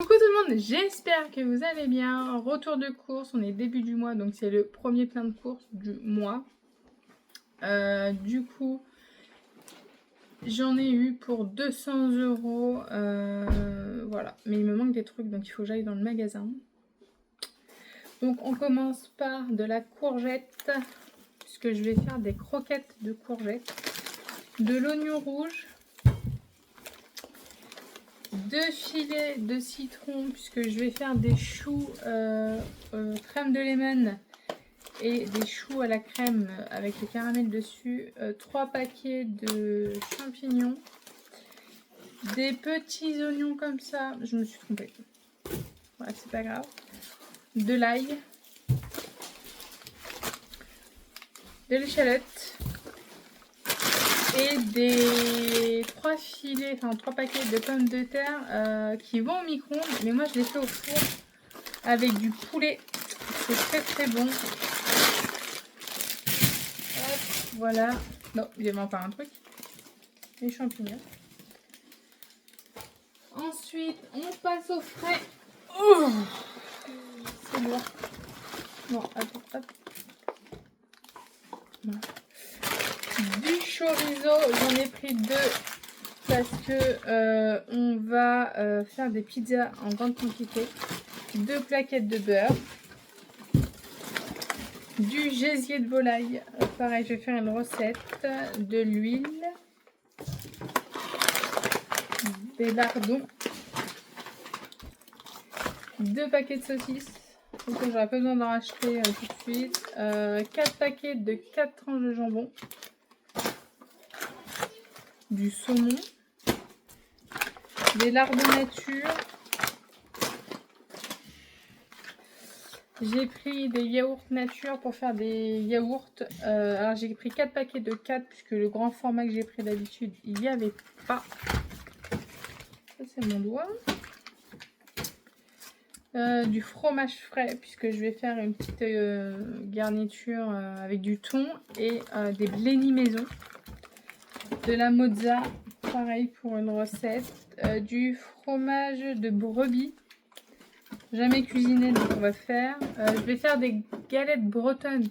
Coucou tout le monde, j'espère que vous allez bien. Retour de course, on est début du mois, donc c'est le premier plein de courses du mois. Du coup, j'en ai eu pour 200 €. Voilà, mais il me manque des trucs, donc il faut que j'aille dans le magasin. Donc on commence par de la courgette, puisque je vais faire des croquettes de courgettes, de l'oignon rouge, 2 filets de citron, puisque je vais faire des choux crème de lemon et des choux à la crème avec le caramel dessus, 3 paquets de champignons, des petits oignons comme ça, je me suis trompée, voilà, c'est pas grave, de l'ail, de l'échalote et des 3 paquets de pommes de terre qui vont au micro-ondes, mais moi je les fais au four avec du poulet, c'est très très bon. Hop, voilà, non, il y avait encore un truc, les champignons. Ensuite, on passe au frais. Oh, c'est lourd. Non, attends, hop. Voilà. Du chorizo, j'en ai pris 2 parce que on va faire des pizzas en grande quantité. 2 plaquettes de beurre. Du gésier de volaille. Pareil, je vais faire une recette. De l'huile. Des lardons. 2 paquets de saucisses. Donc j'aurais pas besoin d'en racheter tout de suite. 4 paquets de 4 tranches de jambon. Du saumon. Des lardons nature. J'ai pris des yaourts nature pour faire des yaourts. Alors j'ai pris 4 paquets de 4 puisque le grand format que j'ai pris d'habitude, il n'y avait pas. Ça c'est mon doigt. Du fromage frais puisque je vais faire une petite garniture avec du thon et des blennies maison. De la mozza, pareil pour une recette. Du fromage de brebis. Jamais cuisiné, donc on va faire. Je vais faire des galettes bretonnes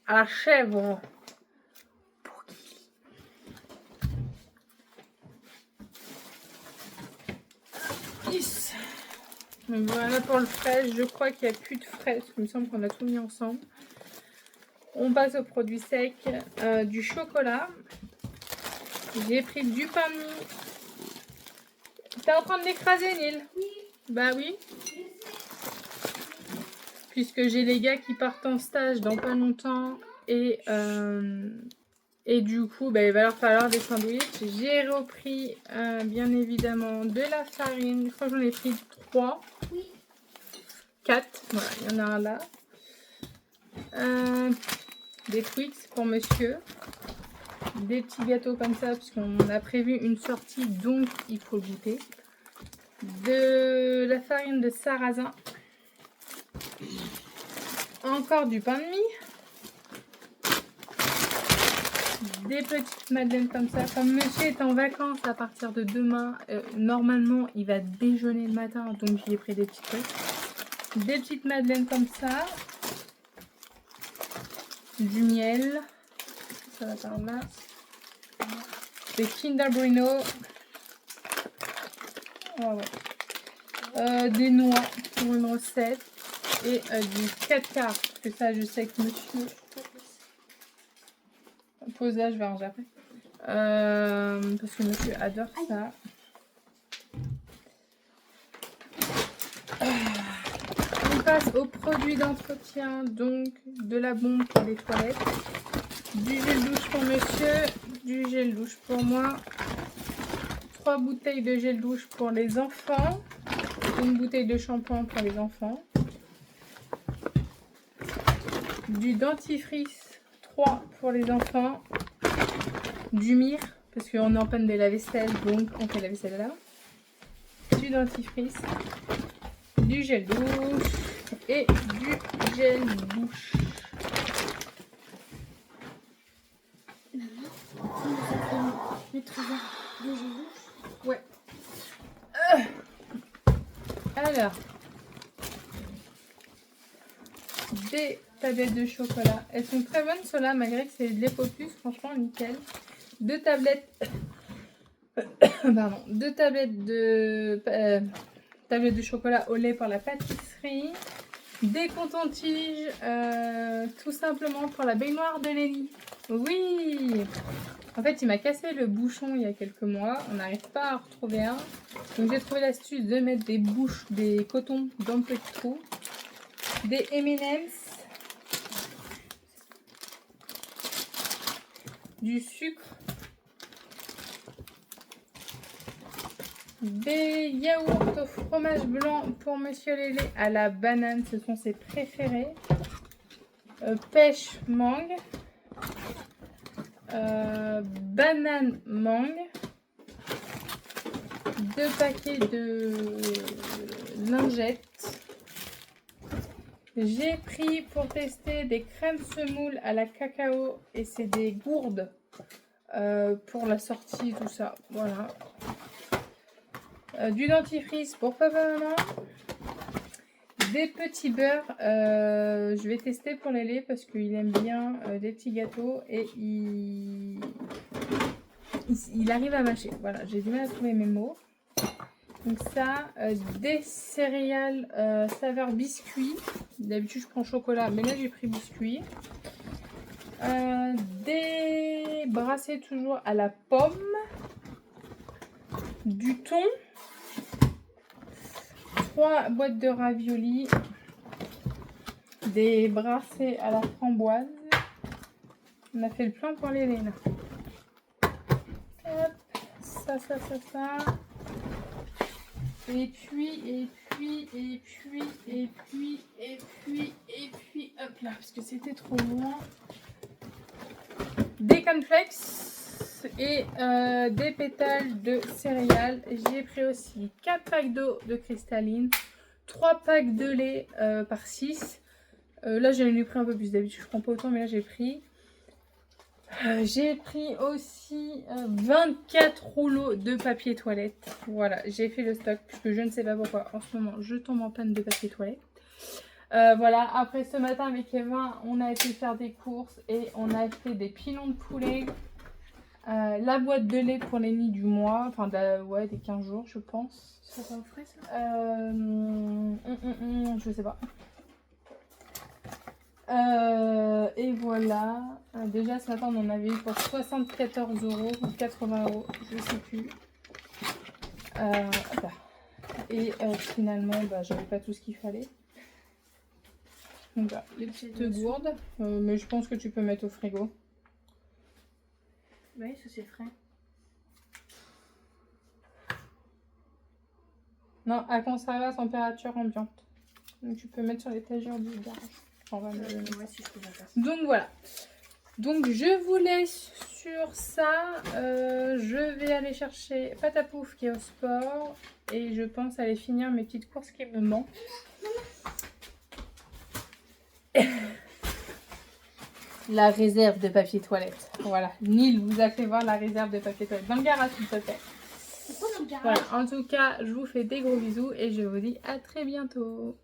à la chèvre. Pour qui? Yes. Donc voilà pour le frais. Je crois qu'il n'y a plus de frais, parce qu'il me semble qu'on a tout mis ensemble. On passe au produit sec. Du chocolat. J'ai pris du pain de mie. T'es en train de l'écraser, Nil? Oui. Bah oui. Puisque j'ai les gars qui partent en stage dans pas longtemps et du coup bah, il va leur falloir des sandwichs. J'ai repris bien évidemment de la farine. Je crois que j'en ai pris 3. 4. Voilà, il y en a un là. Des Twix pour monsieur. Des petits gâteaux comme ça puisqu'on a prévu une sortie donc il faut goûter. De la farine de sarrasin. Encore du pain de mie. Des petites madeleines comme ça. Comme monsieur est en vacances à partir de demain, normalement il va déjeuner le matin, donc j'y ai pris des petits trucs. Des petites madeleines comme ça. Du miel. Ça va par là. Des Kinder Bueno. Oh ouais. Des noix pour une recette. Et du 4 quarts. Parce que ça, je sais que monsieur... Pose là, je vais ranger après. Parce que monsieur adore ça. On passe aux produits d'entretien. Donc, de la bombe pour les toilettes. Du gel douche pour monsieur. Du gel douche pour moi. 3 bouteilles de gel douche pour les enfants. Une bouteille de shampoing pour les enfants. Du dentifrice 3 pour les enfants. Du myrrhe, parce qu'on est en panne de la vaisselle, donc on fait la vaisselle là. Du dentifrice. Du gel douche. Et du gel douche. Mettre de gel douche. Ouais. Alors, des tablettes de chocolat. Elles sont très bonnes, ceux-là, malgré que c'est de l'Epopus. Franchement, nickel. 2 tablettes... Pardon. 2 tablettes de chocolat au lait pour la pâtisserie. Des cotons-tiges, tout simplement pour la baignoire de Lélie. Oui! En fait, il m'a cassé le bouchon il y a quelques mois. On n'arrive pas à en retrouver un. Donc, j'ai trouvé l'astuce de mettre des cotons dans le petit trou. Des M&M's. Du sucre. Des yaourts au fromage blanc pour Monsieur Lélé à la banane. Ce sont ses préférés. Pêche mangue. Banane mangue. 2 paquets de lingettes. J'ai pris pour tester des crèmes semoule à la cacao et c'est des gourdes pour la sortie, tout ça. Voilà. Du dentifrice pour papa-maman. Des petits beurres. Je vais tester pour Lélé parce qu'il aime bien des petits gâteaux et il arrive à mâcher. Voilà, j'ai du mal à trouver mes mots. Donc ça, des céréales saveur biscuit. D'habitude je prends chocolat, mais là j'ai pris biscuit. Des brassés toujours à la pomme. Du thon. 3 boîtes de raviolis. Des brassés à la framboise. On a fait le plein pour les là. Hop, ça. Et puis, hop là, parce que c'était trop loin. Des cornflakes et des pétales de céréales. J'ai pris aussi 4 packs d'eau de cristalline, 3 packs de lait par 6. Là, j'en ai pris un peu plus. D'habitude, je prends pas autant, mais là, j'ai pris. J'ai pris aussi 24 rouleaux de papier toilette. Voilà, j'ai fait le stock puisque je ne sais pas pourquoi en ce moment je tombe en panne de papier toilette. Voilà, après ce matin avec Kevin, on a été faire des courses et on a fait des pilons de poulet. La boîte de lait pour les nids du mois, enfin ouais, des 15 jours je pense. Ça va au frais ça Je sais pas. Et voilà. Déjà ce matin on en avait eu pour 74 € ou 80 €, je sais plus. Et finalement j'avais pas tout ce qu'il fallait. Donc voilà, les petites gourdes. Mais je pense que tu peux mettre au frigo. Oui, ça c'est frais. Non, à conserver à température ambiante. Donc tu peux mettre sur l'étagère du garage. Ouais, si je peux faire ça. Donc voilà. Donc je vous laisse sur ça. Je vais aller chercher Patapouf qui est au sport. Et je pense aller finir mes petites courses qui me manquent. La réserve de papier toilette. Voilà. Nil vous a fait voir la réserve de papier toilette. Dans le garage s'il te plaît. C'est quoi dans le garage ? Voilà. En tout cas, je vous fais des gros bisous et je vous dis à très bientôt.